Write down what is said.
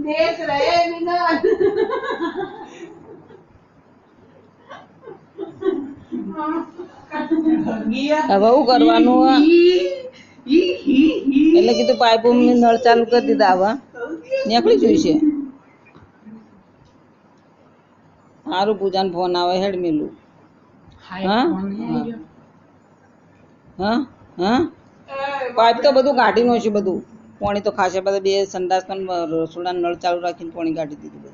देख रहे विनोद હવે શું કરવાનું એટલે કીધું પાઇપો નળ ચાલુ કરી દીધા આવા નીકળી જોઈશે સારું પૂજાનો ફોન આવે હેડ મેલું હા હા હા પાઇપ તો બધું કાઢી નો છે બધું પાણી તો ખાશે બધા બે સંડાસ રસોડા નળ ચાલુ રાખીને પાણી કાઢી દીધું